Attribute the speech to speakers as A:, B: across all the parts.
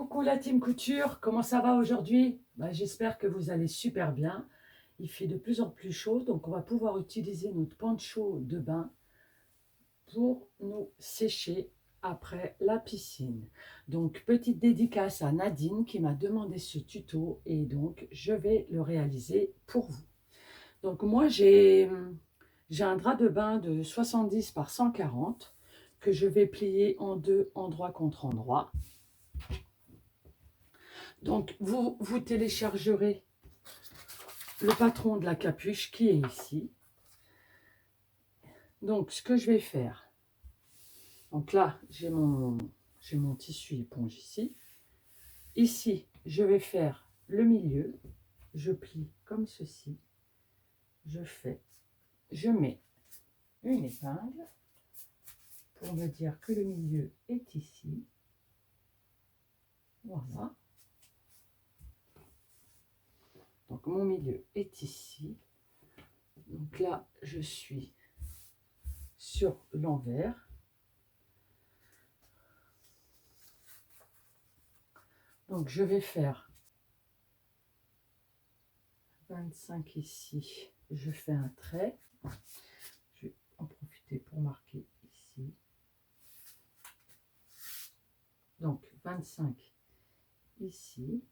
A: Coucou la team couture, comment ça va aujourd'hui? J'espère que vous allez super bien. Il fait de plus en plus chaud, donc on va pouvoir utiliser notre poncho de bain pour nous sécher après la piscine. Donc petite dédicace à Nadine qui m'a demandé ce tuto et donc je vais le réaliser pour vous. Donc moi j'ai un drap de bain de 70 par 140 que je vais plier en deux, endroit contre endroit. Donc, vous téléchargerez le patron de la capuche qui est ici. Donc, ce que je vais faire, donc là, j'ai mon tissu éponge ici. Ici, je vais faire le milieu. Je plie comme ceci. Je mets une épingle pour me dire que le milieu est ici. Voilà. Donc, mon milieu est ici. Donc là, je suis sur l'envers. Donc, je vais faire 25 ici. Je fais un trait. Je vais en profiter pour marquer ici. Donc, 25 ici.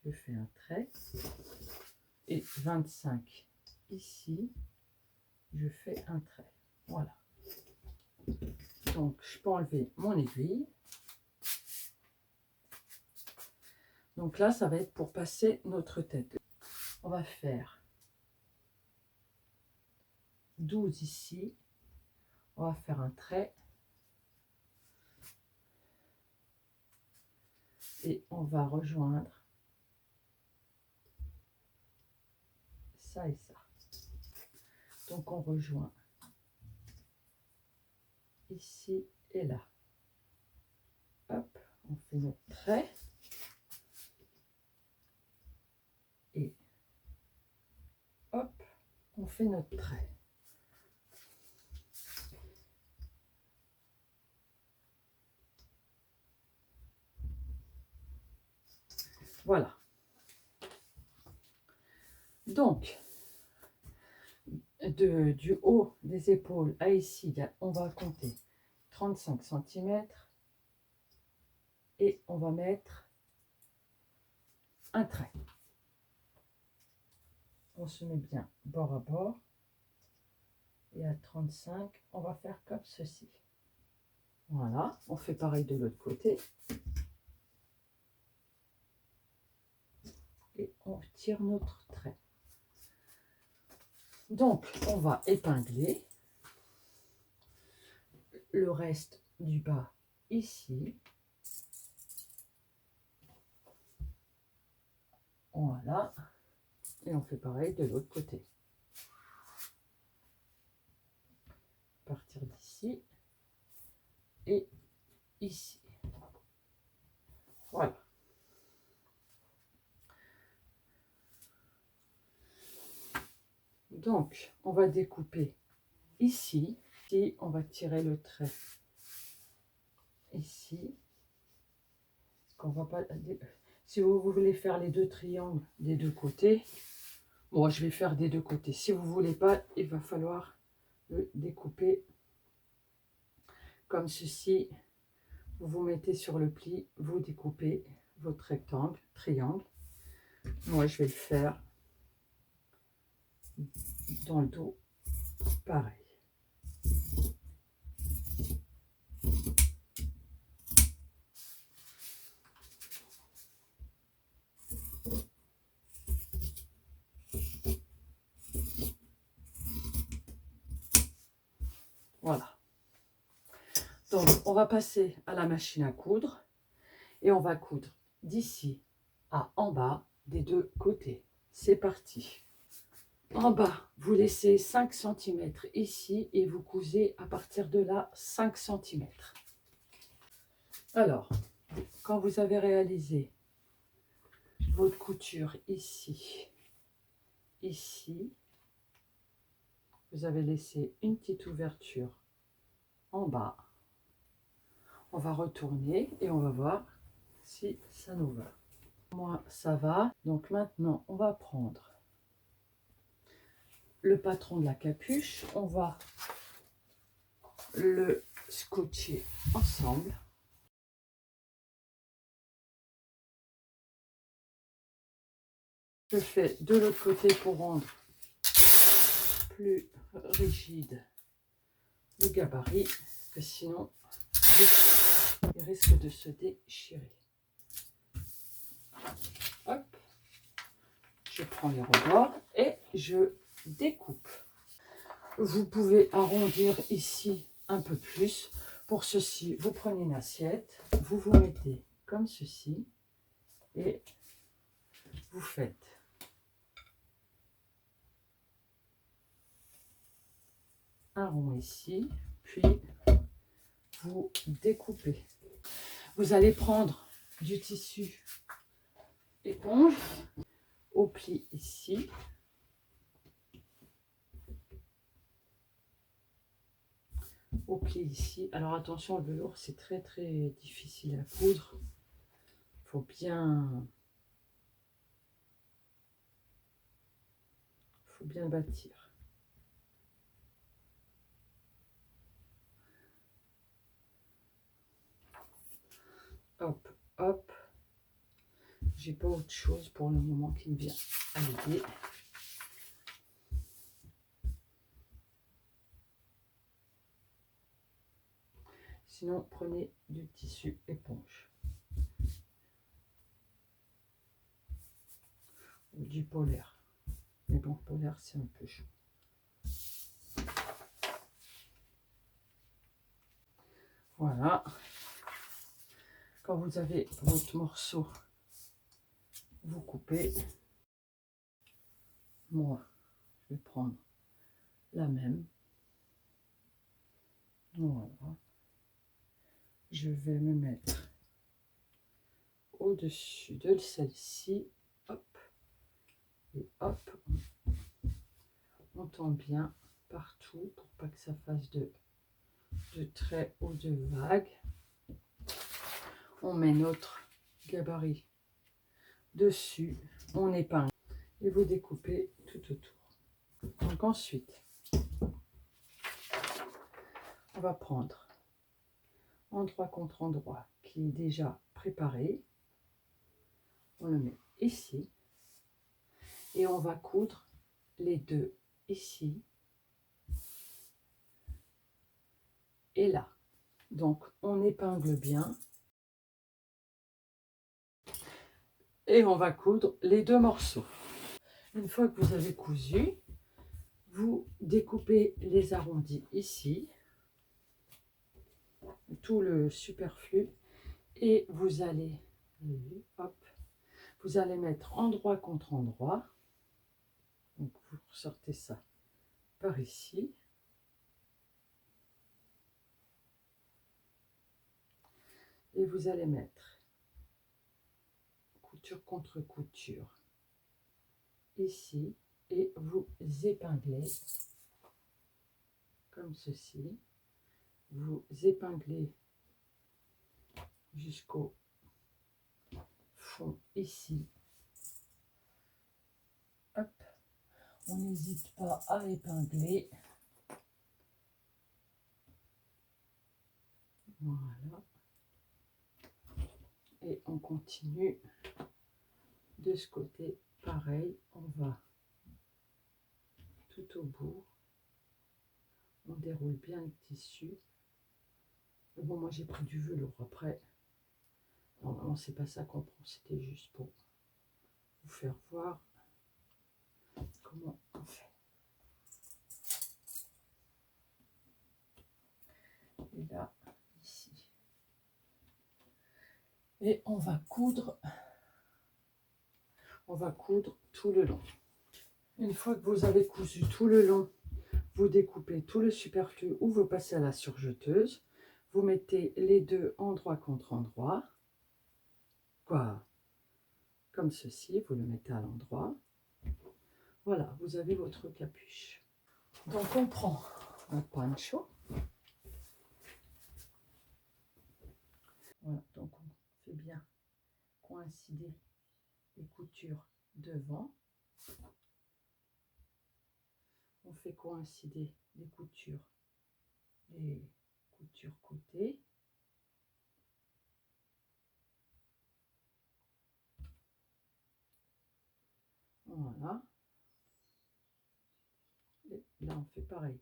A: Je fais un trait. Et 25 ici. Je fais un trait. Voilà. Donc, je peux enlever mon aiguille. Donc là, ça va être pour passer notre tête. On va faire 12 ici. On va faire un trait. Et on va rejoindre ça et ça. Donc, on rejoint ici et là. Hop, on fait notre trait. Et hop, on fait notre trait. Voilà. Donc, du haut des épaules à ici, on va compter 35 cm et on va mettre un trait. On se met bien bord à bord et à 35, on va faire comme ceci. Voilà, on fait pareil de l'autre côté. Et on tire notre trait. Donc, on va épingler le reste du bas ici. Voilà. Et on fait pareil de l'autre côté. À partir d'ici et ici. Voilà. Donc, on va découper ici. Ici, on va tirer le trait ici. Qu'on va pas... Si vous voulez faire les deux triangles des deux côtés, moi je vais faire des deux côtés. Si vous ne voulez pas, il va falloir le découper comme ceci. Vous vous mettez sur le pli, vous découpez votre rectangle, triangle. Moi je vais le faire dans le dos, pareil. Voilà. Donc, on va passer à la machine à coudre et on va coudre d'ici à en bas des deux côtés. C'est parti. En bas, vous laissez 5 cm ici et vous cousez à partir de là 5 cm. Alors, quand vous avez réalisé votre couture ici, ici, vous avez laissé une petite ouverture en bas. On va retourner et on va voir si ça nous va. Moi, ça va. Donc maintenant, on va prendre le patron de la capuche. On va le scotcher ensemble. Je fais de l'autre côté pour rendre plus rigide le gabarit, parce que sinon il risque de se déchirer. Hop, je prends les rebords et je découpe. Vous pouvez arrondir ici un peu plus. Pour ceci, vous prenez une assiette, vous vous mettez comme ceci et vous faites un rond ici, puis vous découpez. Vous allez prendre du tissu éponge au pli ici. Au pli ici. Alors attention, le velours, c'est très difficile à coudre. Il faut bien bâtir. Hop, hop. J'ai pas autre chose pour le moment qui me vient à l'idée. Sinon, prenez du tissu éponge. Ou du polaire. Mais bon, polaire, c'est un peu chaud. Voilà. Quand vous avez votre morceau, vous coupez. Moi, je vais prendre la même. Voilà. Je vais me mettre au-dessus de celle-ci. Hop. Et hop. On tend bien partout pour pas que ça fasse de traits ou de vagues. On met notre gabarit dessus, on épingle et vous découpez tout autour. Donc ensuite, on va prendre endroit contre endroit qui est déjà préparé. On le met ici et on va coudre les deux ici et là. Donc on épingle bien et on va coudre les deux morceaux. Une fois que vous avez cousu, vous découpez les arrondis ici, tout le superflu, et vous allez, hop, vous allez mettre endroit contre endroit. Donc vous sortez ça par ici. Et vous allez mettre couture contre couture ici et vous épinglez comme ceci. Vous épinglez jusqu'au fond ici. Hop. On n'hésite pas à épingler. Voilà. Et on continue de ce côté. Pareil, on va tout au bout. On déroule bien le tissu. Mais bon, moi j'ai pris du velours après. Normalement, c'est pas ça qu'on prend, c'était juste pour vous faire voir comment on fait. Et là, ici. Et on va coudre tout le long. Une fois que vous avez cousu tout le long, vous découpez tout le superflu ou vous passez à la surjeteuse. Vous mettez les deux endroit contre endroit. Quoi, comme ceci, vous le mettez à l'endroit. Voilà, vous avez votre capuche. Donc on prend notre poncho. Voilà, donc on fait bien coïncider les coutures devant. On fait coïncider les coutures côté. Voilà. Et là, on fait pareil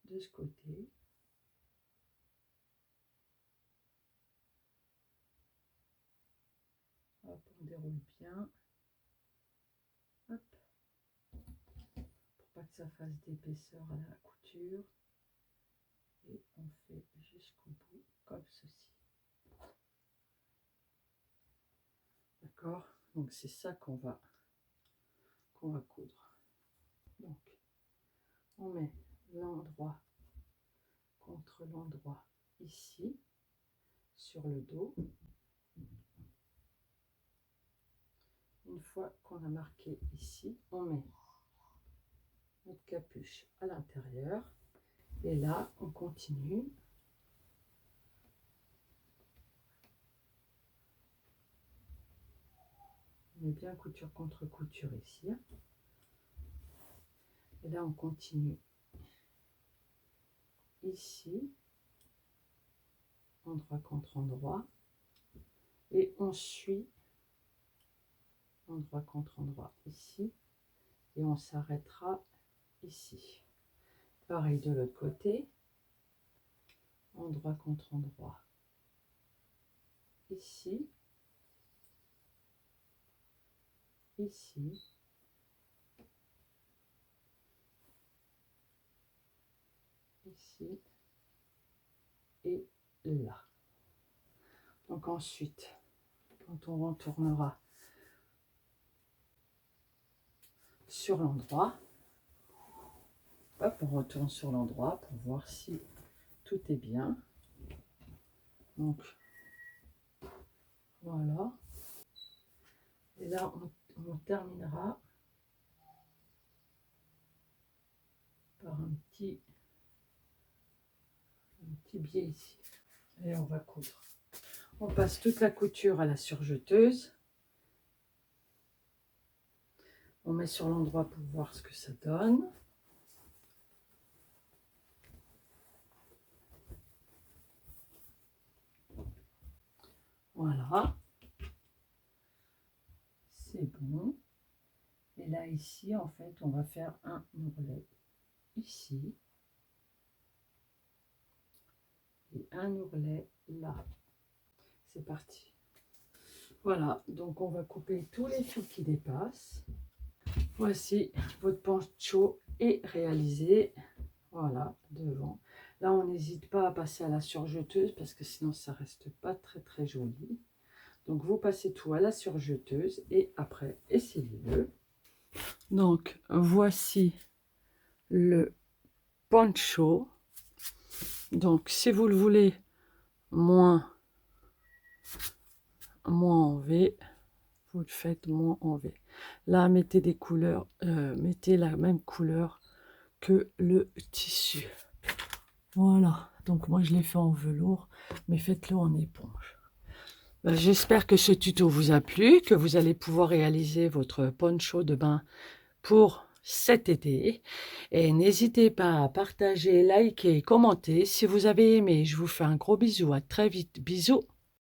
A: de ce côté. Hop, on déroule bien. Hop. Pour pas que ça fasse d'épaisseur à la couture. Et on fait jusqu'au bout, comme ceci. D'accord? Donc c'est ça qu'on va coudre. Donc, on met l'endroit contre l'endroit ici, sur le dos. Une fois qu'on a marqué ici, on met notre capuche à l'intérieur. Et là, on continue. On met bien couture contre couture ici. Et là, on continue ici, endroit contre endroit. Et on suit endroit contre endroit ici. Et on s'arrêtera ici. Pareil de l'autre côté. Endroit contre endroit ici. Ici. Ici. Et là. Donc ensuite, quand on retournera sur l'endroit, hop, on retourne sur l'endroit pour voir si tout est bien. Donc voilà. Et là, on terminera par un petit biais ici. Et on va coudre. On passe toute la couture à la surjeteuse. On met sur l'endroit pour voir ce que ça donne. Voilà. C'est bon. Et là, ici, en fait, on va faire un ourlet ici. Et un ourlet là. C'est parti. Voilà, donc on va couper tous les fils qui dépassent. Voici, votre poncho est réalisé. Voilà, devant. Là, on n'hésite pas à passer à la surjeteuse parce que sinon, ça reste pas très joli. Donc, vous passez tout à la surjeteuse et après, essayez-le. Donc, voici le poncho. Donc, si vous le voulez moins en V, vous le faites moins en V. Là, mettez des couleurs, mettez la même couleur que le tissu. Voilà, donc moi je l'ai fait en velours, mais faites-le en éponge. J'espère que ce tuto vous a plu, que vous allez pouvoir réaliser votre poncho de bain pour cet été. Et n'hésitez pas à partager, liker, commenter. Si vous avez aimé, je vous fais un gros bisou. À très vite. Bisous.